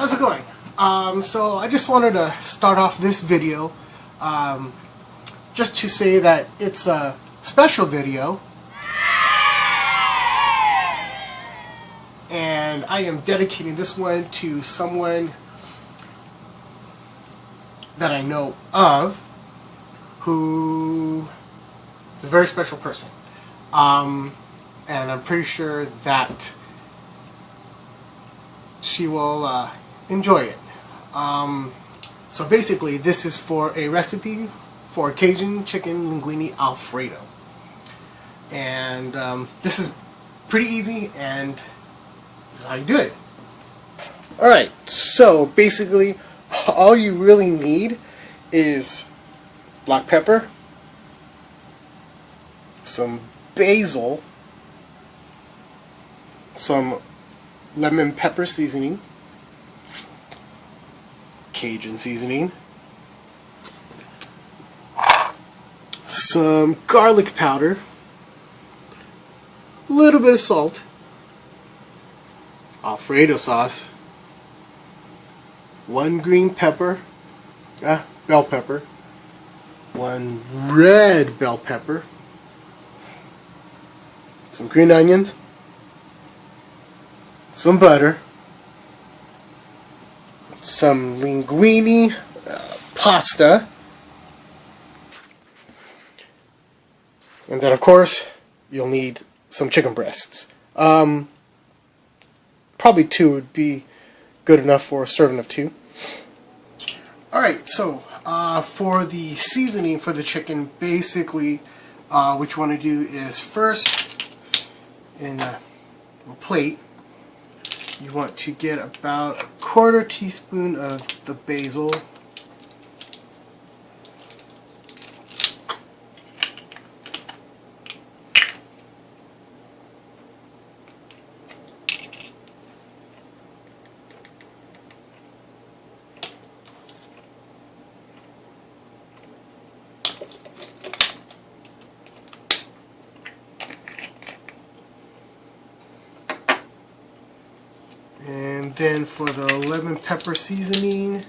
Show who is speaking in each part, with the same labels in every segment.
Speaker 1: How's it going? So I just wanted to start off this video just to say that it's a special video, and I am dedicating this one to someone that I know of who is a very special person, and I'm pretty sure that she will enjoy it. So basically, this is for a recipe for Cajun chicken linguini Alfredo, and this is pretty easy, and this is how you do it. Alright, so basically all you really need is black pepper, some basil, some lemon pepper seasoning, Cajun seasoning, some garlic powder, a little bit of salt, Alfredo sauce, one green pepper, bell pepper, one red bell pepper, some green onions, some butter, some linguini pasta, and then of course you'll need some chicken breasts. Probably 2 would be good enough for a serving of 2. Alright, so for the seasoning for the chicken, basically what you want to do is first, in a plate, you want to get about a 1/4 teaspoon of the basil, and then for the lemon pepper seasoning,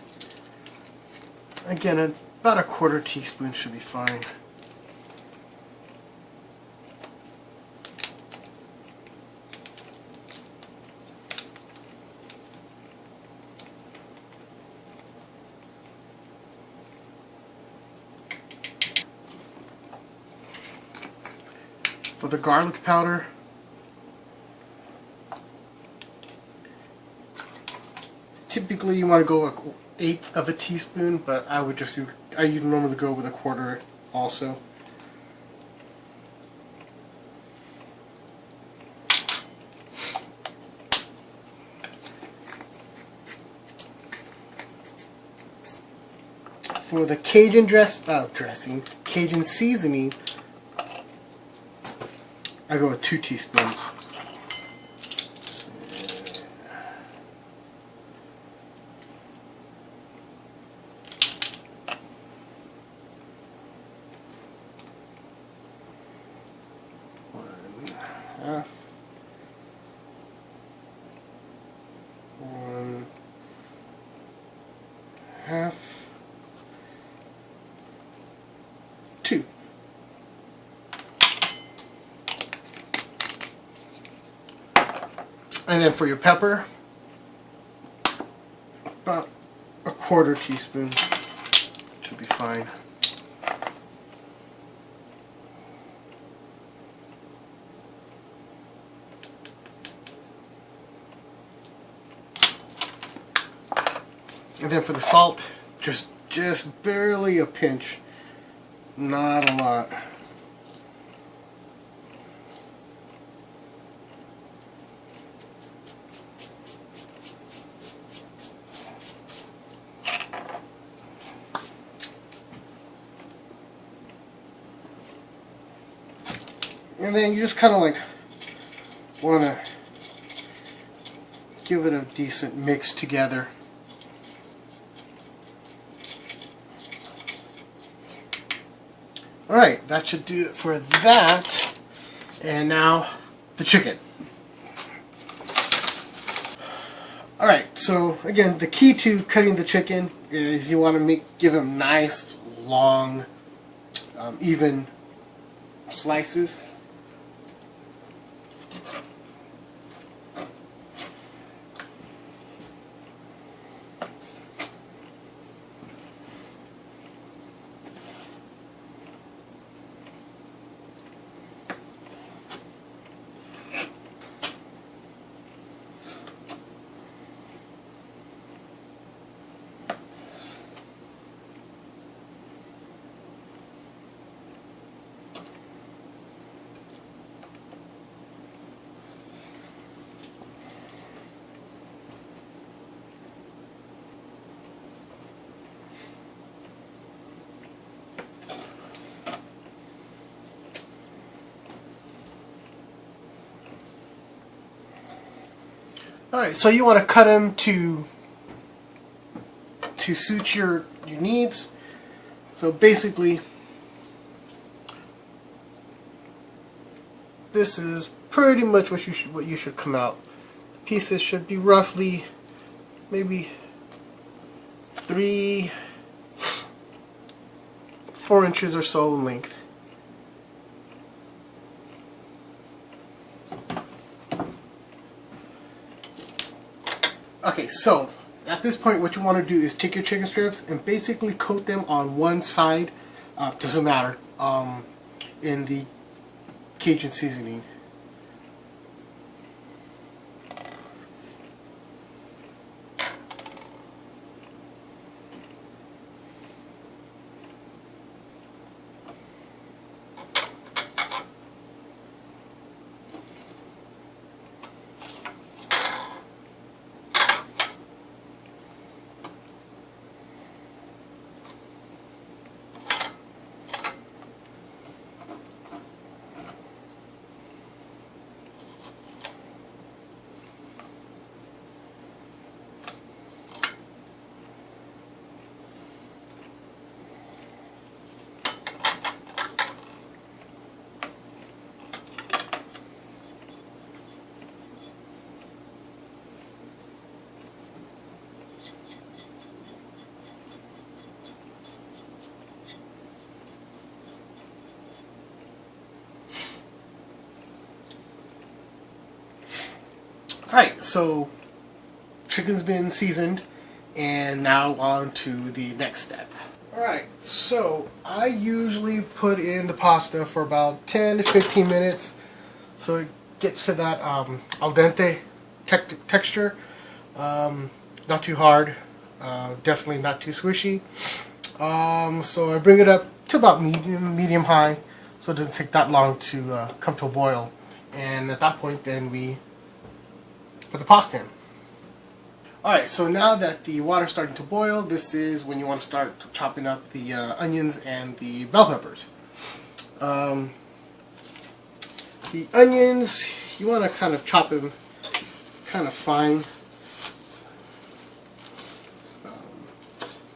Speaker 1: again about a 1/4 teaspoon should be fine. For the garlic powder, typically you want to go 1/8 of a teaspoon, but I would normally go with a 1/4 also. For the Cajun Cajun seasoning, I go with 2 teaspoons. Half, 1/2, 2. And then for your pepper, about a 1/4 teaspoon should be fine. And then for the salt, just barely a pinch, not a lot. And then you just kind of like want to give it a decent mix together. Alright, that should do it for that. And now the chicken. Alright, so again, the key to cutting the chicken is you want to give them nice, long, even slices. Alright, so you want to cut them to suit your needs. So basically, this is pretty much what you should come out. The pieces should be roughly maybe 3-4 inches or so in length. Okay, so at this point what you want to do is take your chicken strips and basically coat them on one side, doesn't matter, in the Cajun seasoning. Alright, so chicken's been seasoned, and now on to the next step. Alright, so I usually put in the pasta for about 10 to 15 minutes so it gets to that al dente texture. Not too hard, definitely not too squishy. So I bring it up to about medium high, so it doesn't take that long to come to a boil. And at that point then we put the pasta in. Alright, so now that the water's starting to boil, this is when you want to start chopping up the onions and the bell peppers. The onions, you want to kind of chop them kind of fine.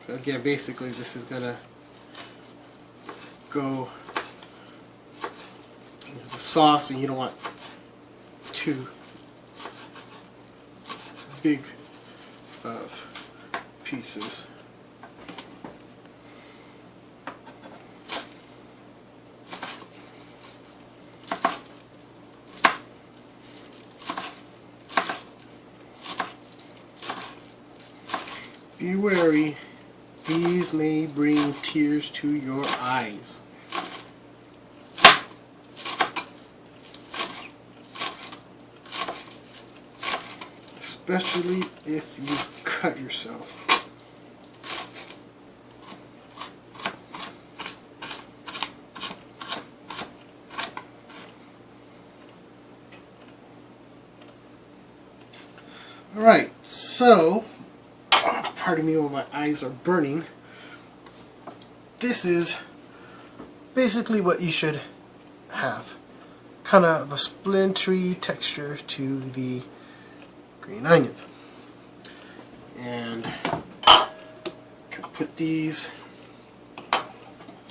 Speaker 1: Again, basically this is going to go into the sauce, and you don't want too big of pieces. Be wary, these may bring tears to your eyes. Especially if you cut yourself. Alright, so, pardon me while my eyes are burning. This is basically what you should have. Kind of a splintery texture to the green onions. And can put these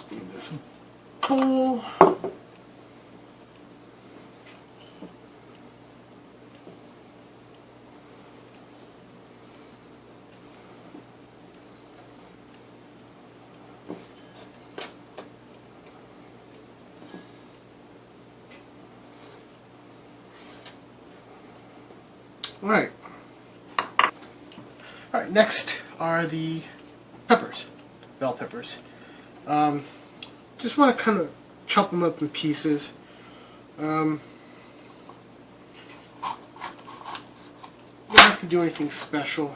Speaker 1: in this bowl. Alright. Alright, next are the peppers. Bell peppers. Just want to kind of chop them up in pieces. You don't have to do anything special.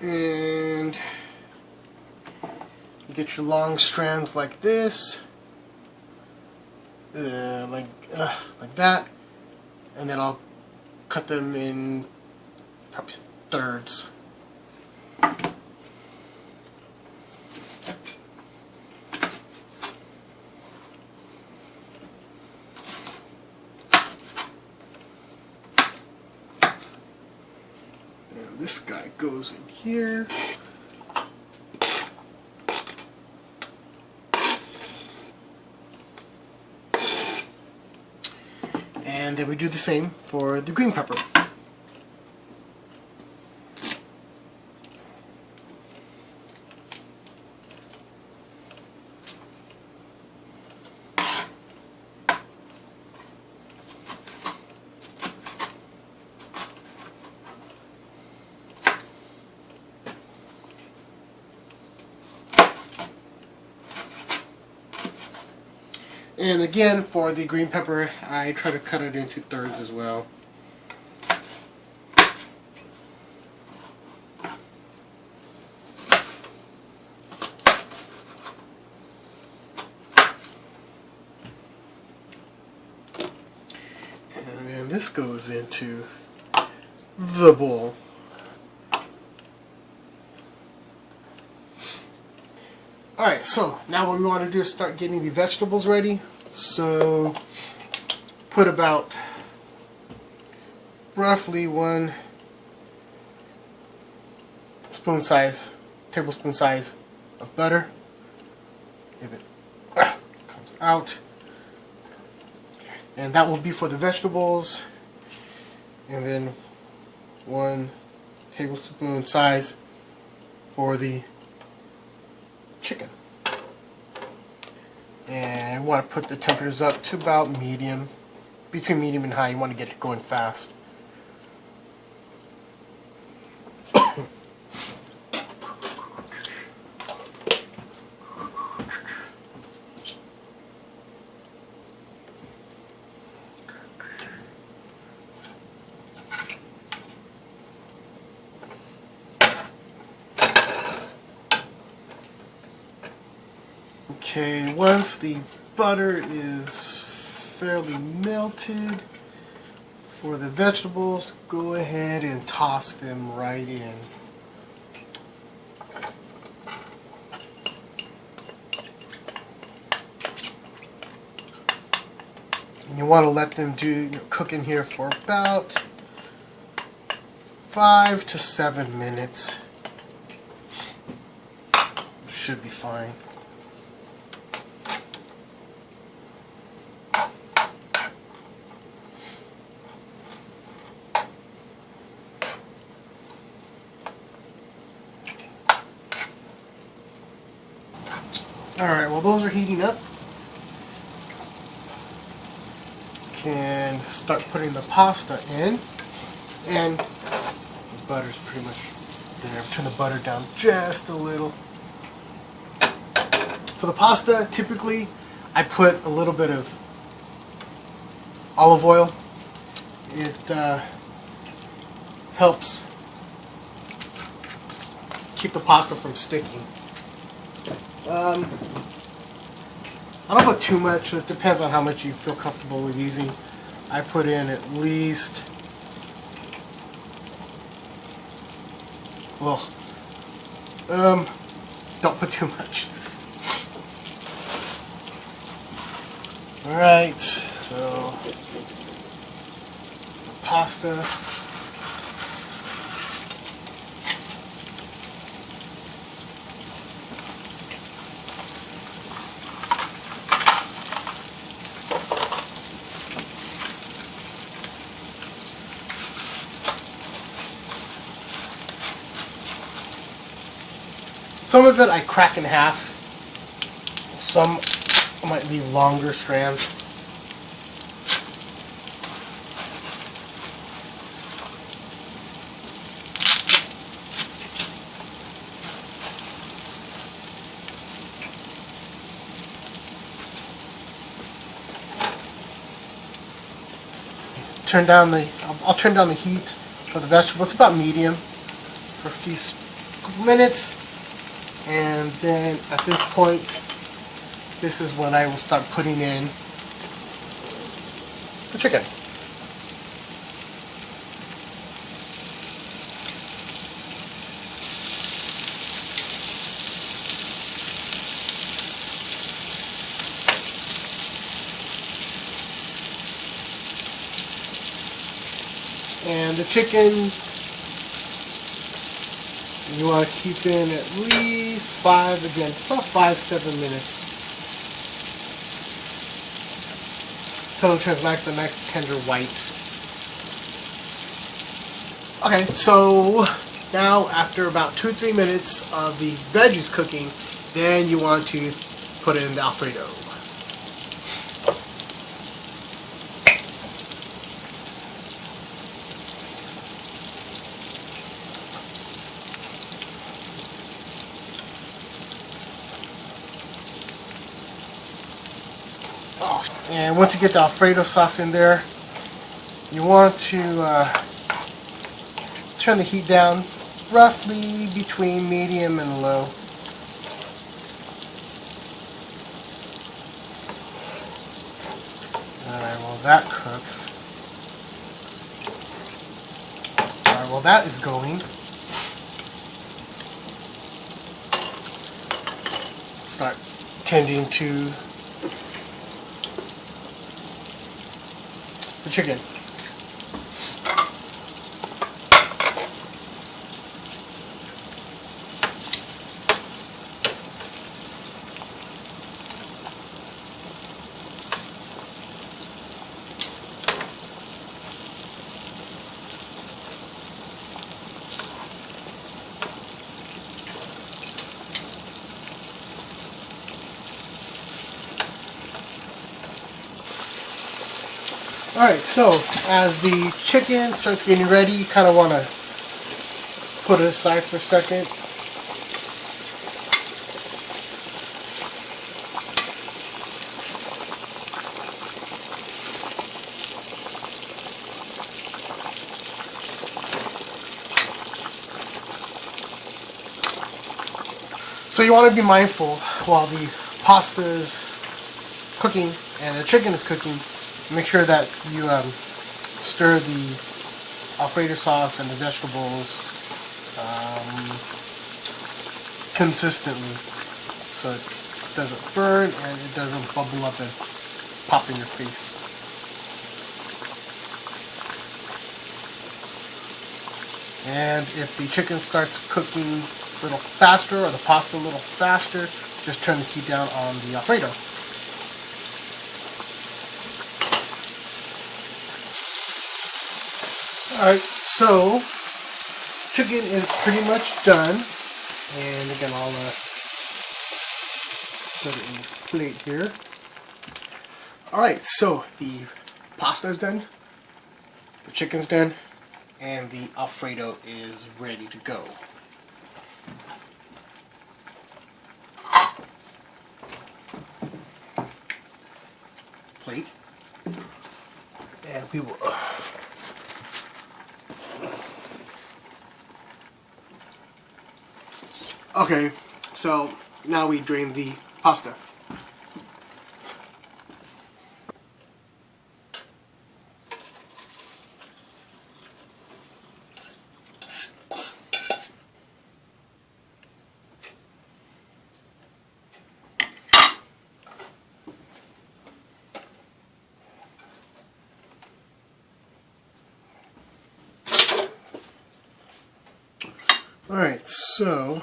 Speaker 1: And you get your long strands like this, like that, and then I'll cut them in probably thirds. This guy goes in here. And then we do the same for the green pepper. And again, for the green pepper, I try to cut it into thirds as well. And then this goes into the bowl. Alright, so now what we want to do is start getting the vegetables ready. So put about roughly 1 tablespoon size of butter. If it comes out. And that will be for the vegetables. And then 1 tablespoon size for the chicken. And you want to put the temperatures up to about medium. Between medium and high, you want to get it going fast. Okay, once the butter is fairly melted for the vegetables, go ahead and toss them right in. And you want to let them cook in here for about 5 to 7 minutes. Should be fine. Alright, while those are heating up, can start putting the pasta in, and the butter's pretty much there. Turn the butter down just a little. For the pasta, typically I put a little bit of olive oil. It helps keep the pasta from sticking. I don't put too much. It depends on how much you feel comfortable with using. I put in at least Well, don't put too much. Alright, so pasta. Some of it I crack in half. Some might be longer strands. I'll turn down the heat for the vegetables, about medium, for a few minutes. And then at this point, this is when I will start putting in the chicken. And the chicken, you want to keep in at least about 5-7 minutes. Until it turns a nice tender white. Okay, so now after about 2-3 minutes of the veggies cooking, then you want to put in the Alfredo. And once you get the Alfredo sauce in there, you want to turn the heat down roughly between medium and low. Alright, while that cooks. Alright, while that is going, start tending to the chicken. Alright, so as the chicken starts getting ready, you kind of want to put it aside for a second. So you want to be mindful while the pasta is cooking and the chicken is cooking. Make sure that you stir the Alfredo sauce and the vegetables consistently so it doesn't burn and it doesn't bubble up and pop in your face. And if the chicken starts cooking a little faster or the pasta a little faster, just turn the heat down on the Alfredo. Alright, so chicken is pretty much done, and again I'll put it in this plate here. Alright, so the pasta is done, the chicken's done, and the Alfredo is ready to go. Plate, and we will okay, so now we drain the pasta. Alright, so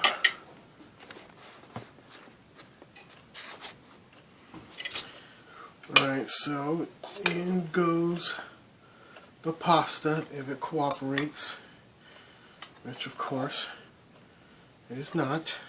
Speaker 1: in goes the pasta if it cooperates, which of course it is not.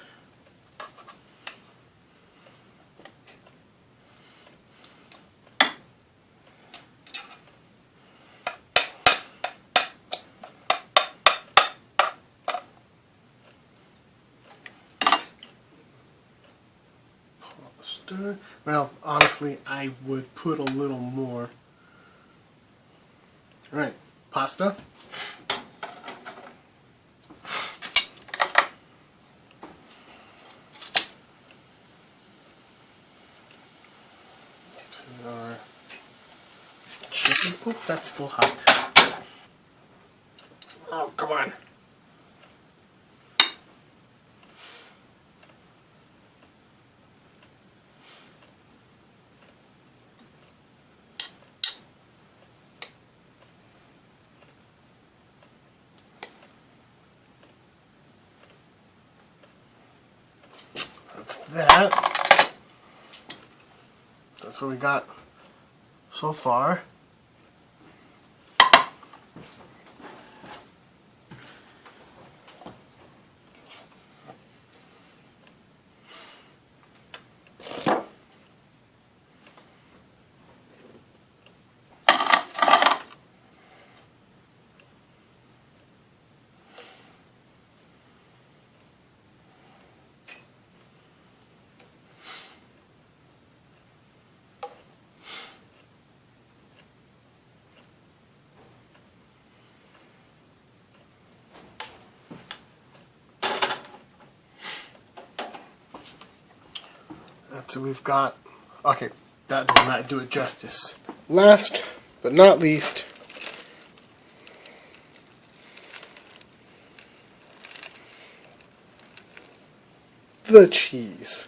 Speaker 1: Well, honestly, I would put a little more. Alright, pasta. Put our chicken. Oh, that's still hot. Oh, come on. That's what we got so far. That's what we've got. Okay, that does not do it justice. Last but not least, the cheese.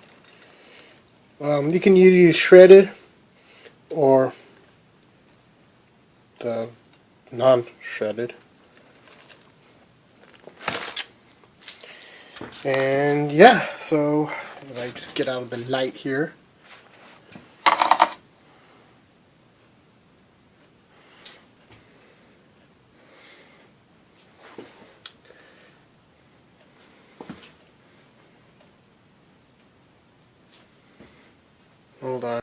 Speaker 1: You can either use shredded or the non-shredded. And yeah, so if I just get out of the light here. Hold on.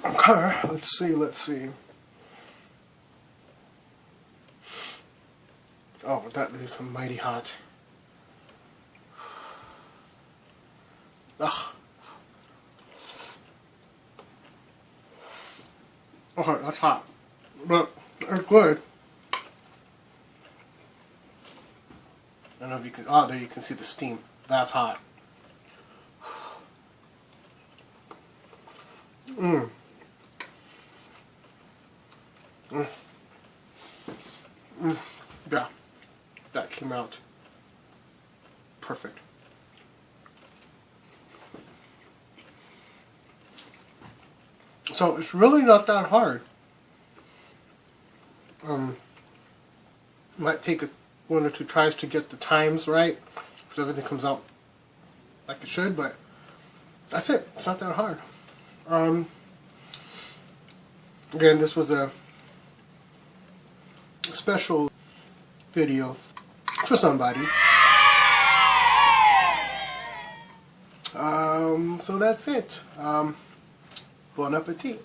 Speaker 1: Okay, let's see. Oh, that is mighty hot. Ugh. Okay, that's hot. But it's good. I don't know if you can, oh, there you can see the steam. That's hot. Mmm. Yeah, that came out perfect. So it's really not that hard. Might take one or two tries to get the times right, so everything comes out like it should, but that's it. It's not that hard. Again, this was a special video for somebody. So that's it. Bon appetit.